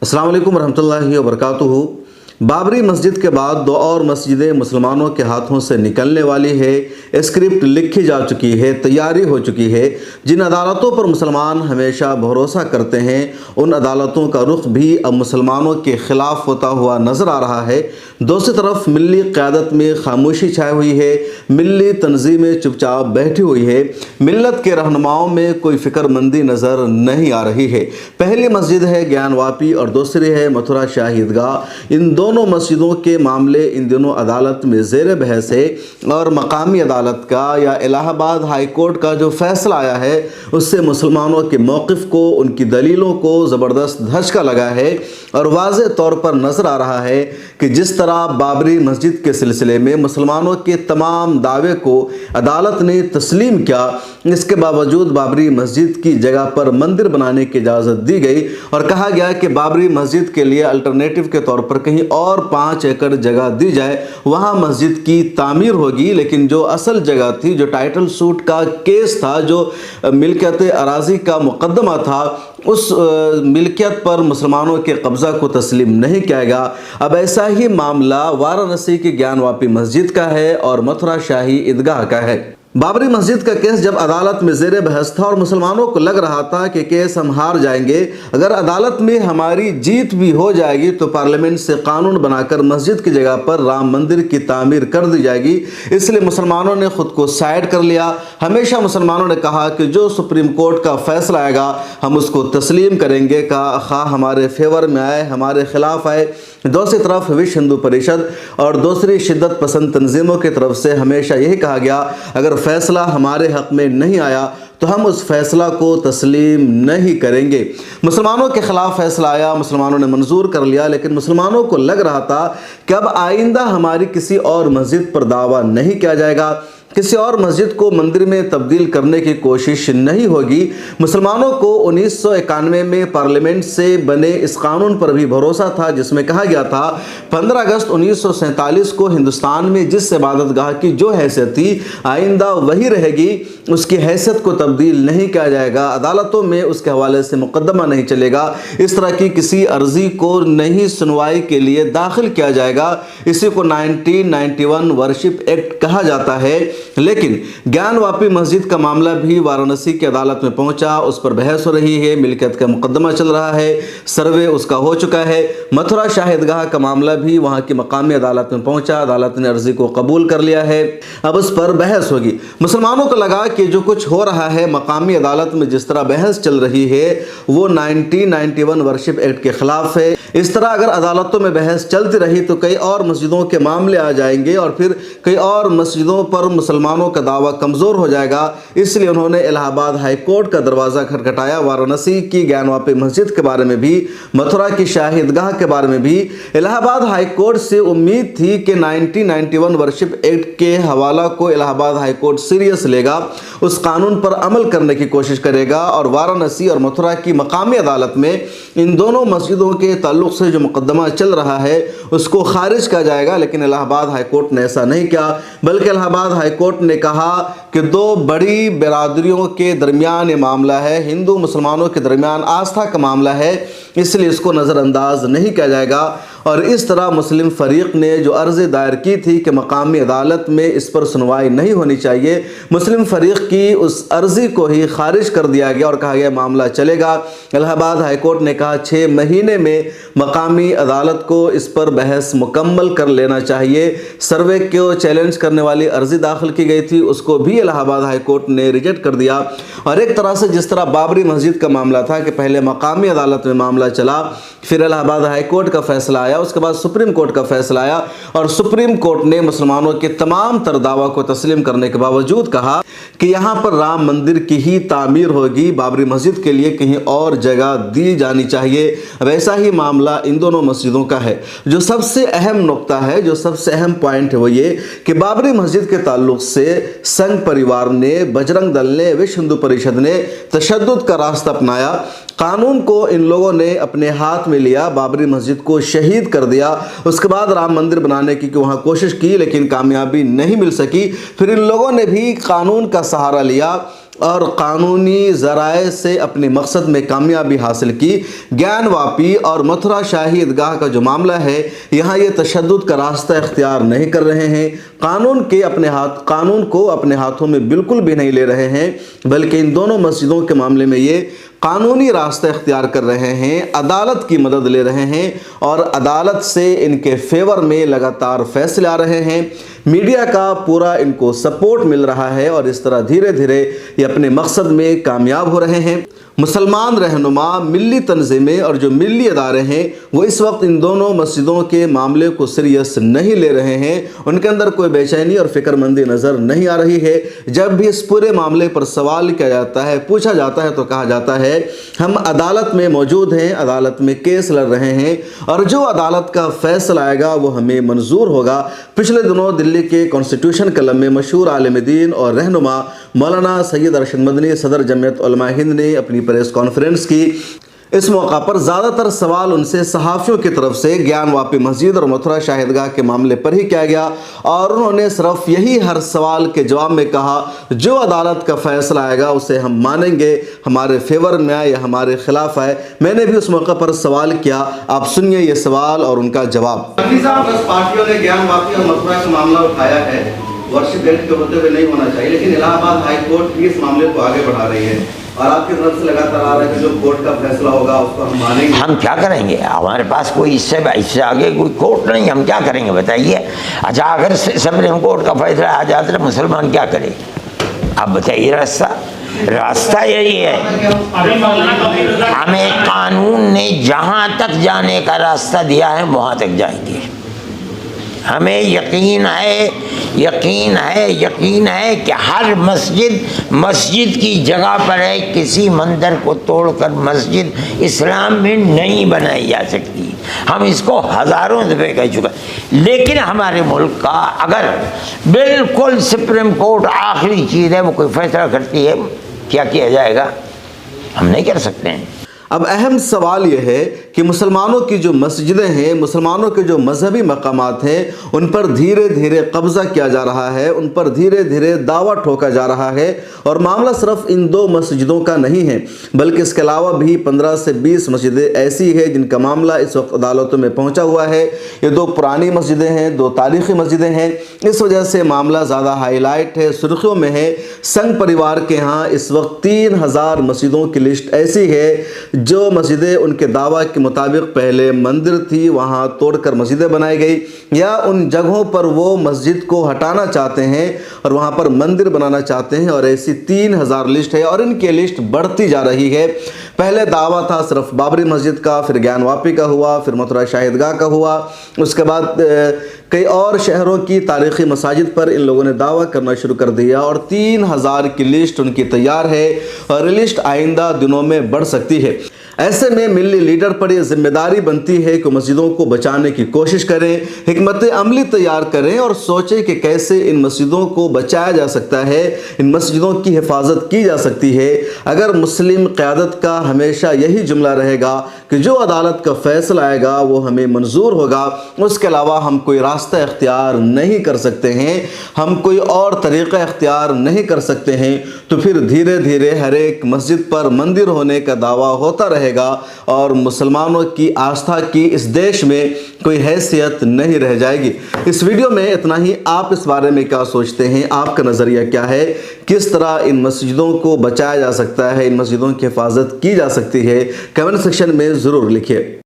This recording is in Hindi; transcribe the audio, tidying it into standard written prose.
अस्सलाम वालेकुम रहमतुल्लाहि व बरकातुहू। बाबरी मस्जिद के बाद दो और मस्जिदें मुसलमानों के हाथों से निकलने वाली है। स्क्रिप्ट लिखी जा चुकी है, तैयारी हो चुकी है। जिन अदालतों पर मुसलमान हमेशा भरोसा करते हैं उन अदालतों का रुख भी अब मुसलमानों के ख़िलाफ़ होता हुआ नज़र आ रहा है। दूसरी तरफ मिल्ली क़यादत में खामोशी छाई हुई है, मिल्ली तंजीमें चुपचाप बैठी हुई है, मिल्लत के रहनुमाओं में कोई फ़िक्रमंदी नज़र नहीं आ रही है। पहली मस्जिद है ज्ञानवापी और दूसरी है मथुरा शाही ईदगाह। इन दोनों मस्जिदों के मामले इन दिनों अदालत में ज़ेर बहस है और मकामी अदालत का या इलाहाबाद हाई कोर्ट का जो फैसला आया है उससे मुसलमानों के मौक़िफ़ को, उनकी दलीलों को ज़बरदस्त धचका लगा है और वाज़े तौर पर नज़र आ रहा है कि जिस तरह बाबरी मस्जिद के सिलसिले में मुसलमानों के तमाम दावे को अदालत ने तस्लीम किया, इसके बावजूद बाबरी मस्जिद की जगह पर मंदिर बनाने की इजाज़त दी गई और कहा गया कि बाबरी मस्जिद के लिए अल्टरनेटिव के तौर पर कहीं और 5 एकड़ जगह दी जाए, वहाँ मस्जिद की तामीर होगी। लेकिन जो असल जगह थी, जो टाइटल सूट का केस था, जो मिल्कियत अराज़ी का मुकदमा था, उस मिल्कियत पर मुसलमानों के कब्ज़ा को तस्लीम नहीं किया गया। अब ऐसा ही मामला वाराणसी की ज्ञानवापी मस्जिद का है और मथुरा शाही ईदगाह का है। बाबरी मस्जिद का केस जब अदालत में ज़ेर बहस था और मुसलमानों को लग रहा था कि केस हम हार जाएंगे, अगर अदालत में हमारी जीत भी हो जाएगी तो पार्लियामेंट से कानून बनाकर मस्जिद की जगह पर राम मंदिर की तामीर कर दी जाएगी। इसलिए मुसलमानों ने खुद को साइड कर लिया। हमेशा मुसलमानों ने कहा कि जो सुप्रीम कोर्ट का फैसला आएगा हम उसको तस्लीम करेंगे, खा हमारे फेवर में आए, हमारे खिलाफ आए। दूसरी तरफ विश्व हिंदू परिषद और दूसरी शिद्दत पसंद तंजीमों की तरफ से हमेशा यही कहा गया, अगर फैसला हमारे हक में नहीं आया तो हम उस फैसला को तस्लीम नहीं करेंगे। मुसलमानों के ख़िलाफ़ फैसला आया, मुसलमानों ने मंजूर कर लिया, लेकिन मुसलमानों को लग रहा था कि अब आइंदा हमारी किसी और मस्जिद पर दावा नहीं किया जाएगा, किसी और मस्जिद को मंदिर में तब्दील करने की कोशिश नहीं होगी। मुसलमानों को 1991 में पार्लियामेंट से बने इस कानून पर भी भरोसा था जिसमें कहा गया था 15 अगस्त 1947 को हिंदुस्तान में जिस इबादतगाह की जो हैसियत थी आइंदा वही रहेगी, उसकी हैसियत को तब्दील नहीं किया जाएगा, अदालतों में उसके हवाले से मुकदमा नहीं चलेगा, इस तरह की किसी अर्जी को नहीं सुनवाई के लिए दाखिल किया जाएगा। इसी को 1991 वर्शिप एक्ट कहा जाता है। लेकिन ज्ञानवापी मस्जिद का मामला भी वाराणसी की अदालत में पहुंचा, उस पर बहस हो रही है, मिल्कियत का मुकदमा चल रहा है, सर्वे उसका हो चुका है। मथुरा शाही ईदगाह का मामला भी वहां की मकामी अदालत में पहुंचा, अदालत ने अर्जी को कबूल कर लिया है, अब उस पर बहस होगी। मुसलमानों को लगा कि जो कुछ हो रहा है मकामी अदालत में, जिस तरह बहस चल रही है वो 1991 वर्शिप एक्ट के खिलाफ है। इस तरह अगर अदालतों में बहस चलती रही तो कई और मस्जिदों के मामले आ जाएंगे और फिर कई और मस्जिदों पर मुसलमानों का दावा कमज़ोर हो जाएगा। इसलिए उन्होंने इलाहाबाद हाई कोर्ट का दरवाज़ा खटखटाया। वाराणसी की ज्ञानवापी मस्जिद के बारे में भी, मथुरा की शाही ईदगाह के बारे में भी इलाहाबाद हाई कोर्ट से उम्मीद थी कि 1991 वर्शिप एक्ट के हवाला को इलाहाबाद हाई कोर्ट सीरियस लेगा, उस कानून पर अमल करने की कोशिश करेगा और वाराणसी और मथुरा की मकामी अदालत में इन दोनों मस्जिदों के ताल्लुक़ से जो मुकदमा चल रहा है उसको खारिज किया जाएगा। लेकिन इलाहाबाद हाई कोर्ट ने ऐसा नहीं किया, बल्कि इलाहाबाद हाई कोर्ट ने कहा कि दो बड़ी बिरादरियों के दरमियान ये मामला है, हिंदू मुसलमानों के दरमियान आस्था का मामला है, इसलिए इसको नज़रअंदाज नहीं किया जाएगा। और इस तरह मुस्लिम फ़रीक़ ने जो अर्ज़ी दायर की थी कि मकामी अदालत में इस पर सुनवाई नहीं होनी चाहिए, मुस्लिम फ़रीक़ की उस अर्ज़ी को ही खारिज कर दिया गया और कहा गया मामला चलेगा। इलाहाबाद हाई कोर्ट ने कहा 6 महीने में मकामी अदालत को इस पर बहस मुकम्मल कर लेना चाहिए। सर्वे को चैलेंज करने वाली अर्ज़ी दाखिल की गई थी, उसको भी इलाहाबाद हाई कोर्ट ने रिजेक्ट कर दिया। और एक तरह से जिस तरह बाबरी मस्जिद का मामला था कि पहले मकामी अदालत में मामला चला, फिर इलाहाबाद हाई कोर्ट का फैसला आया, उसके बाद सुप्रीम कोर्ट का फैसला आया और सुप्रीम कोर्ट ने मुसलमानों के तमाम तर दावा को तस्लीम करने के बावजूद कहा कि यहाँ पर राम मंदिर की ही तामीर होगी, बाबरी मस्जिद के लिए कहीं और जगह दी जानी चाहिए। वैसा ही मामला इन दोनों मस्जिदों का है। जो सबसे अहम नुक्ता है, जो सबसे अहम पॉइंट है वो ये कि बाबरी मस्जिद के ताल्लुक से संघ परिवार ने, बजरंग दल ने, विश्व हिंदू परिषद ने तशद्दुद का रास्ता अपनाया। कानून को इन लोगों ने अपने हाथ में लिया, बाबरी मस्जिद को शहीद कर दिया। उसके बाद राम मंदिर बनाने की वहाँ कोशिश की लेकिन कामयाबी नहीं मिल सकी। फिर इन लोगों ने भी कानून का सहारा लिया और कानूनी ज़राए से अपने मकसद में कामयाबी हासिल की। ज्ञानवापी और मथुरा शाही ईदगाह का जो मामला है, यहाँ ये तशद्दुद का रास्ता इख्तियार नहीं कर रहे हैं, कानून को अपने हाथों में बिल्कुल भी नहीं ले रहे हैं, बल्कि इन दोनों मस्जिदों के मामले में ये कानूनी रास्ता इख्तियार कर रहे हैं, अदालत की मदद ले रहे हैं और अदालत से इनके फेवर में लगातार फैसले आ रहे हैं। मीडिया का पूरा इनको सपोर्ट मिल रहा है और इस तरह धीरे धीरे ये अपने मकसद में कामयाब हो रहे हैं। मुसलमान रहनुमा, मिली तंजीमें और जो मिली अदारे हैं वो इस वक्त इन दोनों मस्जिदों के मामले को सीरियस नहीं ले रहे हैं। उनके अंदर कोई बेचैनी और फिक्रमंदी नज़र नहीं आ रही है। जब भी इस पूरे मामले पर सवाल किया जाता है, पूछा जाता है, तो कहा जाता है हम अदालत में मौजूद हैं, अदालत में केस लड़ रहे हैं और जो अदालत का फैसला आएगा वो हमें मंजूर होगा। पिछले दिनों दिल्ली के कॉन्स्टिट्यूशन क्लब में मशहूर आलिम दीन और रहनुमा मौलाना सैयद अरशद मदनी सदर जमीयत उलमा हिंद ने अपनी प्रेस कॉन्फ्रेंस की। इस मौका पर ज़्यादातर सवाल उनसे सहाफ़ियों की तरफ से ज्ञानवापी मस्जिद और मथुरा शाही ईदगाह के मामले पर ही किया गया और उन्होंने सिर्फ यही हर सवाल के जवाब में कहा, जो अदालत का फैसला आएगा उसे हम मानेंगे, हमारे फेवर में आए या हमारे खिलाफ आए। मैंने भी उस मौका पर सवाल किया, आप सुनिए ये सवाल और उनका जवाब। पार्टियों ने ज्ञानवापी और मथुरा का मामला उठाया है, वर्षिप डेट के होते हुए नहीं होना चाहिए, लेकिन इलाहाबाद हाई कोर्ट भी इस मामले को आगे बढ़ा रही है और आपकी तरफ से लगातार आ रहा है कि जो कोर्ट का फैसला होगा उसको हम मानेंगे। हम क्या करेंगे, हमारे पास कोई इससे आगे कोई कोर्ट नहीं, हम क्या करेंगे बताइए। अच्छा, अगर सुप्रीम कोर्ट का फैसला आ जाता है मुसलमान क्या करे? आप बताइए, रास्ता यही है। हमें कानून ने जहाँ तक जाने का रास्ता दिया है वहाँ तक जाएंगे। हमें यकीन है कि हर मस्जिद की जगह पर है। किसी मंदिर को तोड़कर मस्जिद इस्लाम में नहीं बनाई जा सकती। हम इसको हज़ारों दफ़े कह चुके हैं। लेकिन हमारे मुल्क का अगर बिल्कुल सुप्रीम कोर्ट आखिरी चीज़ है, वो कोई फैसला करती है, क्या किया जाएगा? हम नहीं कर सकते हैं। अब अहम सवाल यह है कि मुसलमानों की जो मस्जिदें हैं, मुसलमानों के जो मजहबी मकामात हैं, उन पर धीरे धीरे कब्ज़ा किया जा रहा है, उन पर धीरे धीरे दावा ठोका जा रहा है। और मामला सिर्फ इन दो मस्जिदों का नहीं है, बल्कि इसके अलावा भी 15 से 20 मस्जिदें ऐसी हैं जिनका मामला इस वक्त अदालतों में पहुंचा हुआ है। ये दो पुरानी मस्जिदें हैं, दो तारीख़ी मस्जिदें हैं। इस वजह से मामला ज़्यादा हाईलाइट है, सुर्खियों में है। संघ परिवार के यहाँ इस वक्त 3000 मस्जिदों की लिस्ट ऐसी है जो मस्जिदें उनके दावा के मुताबिक पहले मंदिर थी, वहाँ तोड़कर मस्जिदें बनाई गई, या उन जगहों पर वो मस्जिद को हटाना चाहते हैं और वहाँ पर मंदिर बनाना चाहते हैं। और ऐसी 3000 लिस्ट है और इनकी लिस्ट बढ़ती जा रही है। पहले दावा था सिर्फ बाबरी मस्जिद का, फिर ज्ञानवापी का हुआ, फिर मथुरा शाही ईदगाह का हुआ, उसके बाद कई और शहरों की तारीख़ी मसाजिद पर इन लोगों ने दावा करना शुरू कर दिया और 3000 की लिस्ट उनकी तैयार है और लिस्ट आइंदा दिनों में बढ़ सकती है। ऐसे में मिली लीडर पर यह जिम्मेदारी बनती है कि मस्जिदों को बचाने की कोशिश करें, हिकमत अमली तैयार करें और सोचें कि कैसे इन मस्जिदों को बचाया जा सकता है, इन मस्जिदों की हिफाजत की जा सकती है। अगर मुस्लिम क़यादत का हमेशा यही जुमला रहेगा कि जो अदालत का फैसला आएगा वो हमें मंजूर होगा, उसके अलावा हम कोई रास्ता इख्तियार नहीं कर सकते हैं, हम कोई और तरीक़ा इख्तियार नहीं कर सकते हैं, तो फिर धीरे धीरे हर एक मस्जिद पर मंदिर होने का दावा होता रहेगा और मुसलमानों की आस्था की इस देश में कोई हैसियत नहीं रह जाएगी। इस वीडियो में इतना ही। आप इस बारे में क्या सोचते हैं? आपका नज़रिया क्या है? किस तरह इन मस्जिदों को बचाया जा सकता है, इन मस्जिदों की हिफाजत की जा सकती है? कमेंट सेक्शन में ज़रूर लिखिए।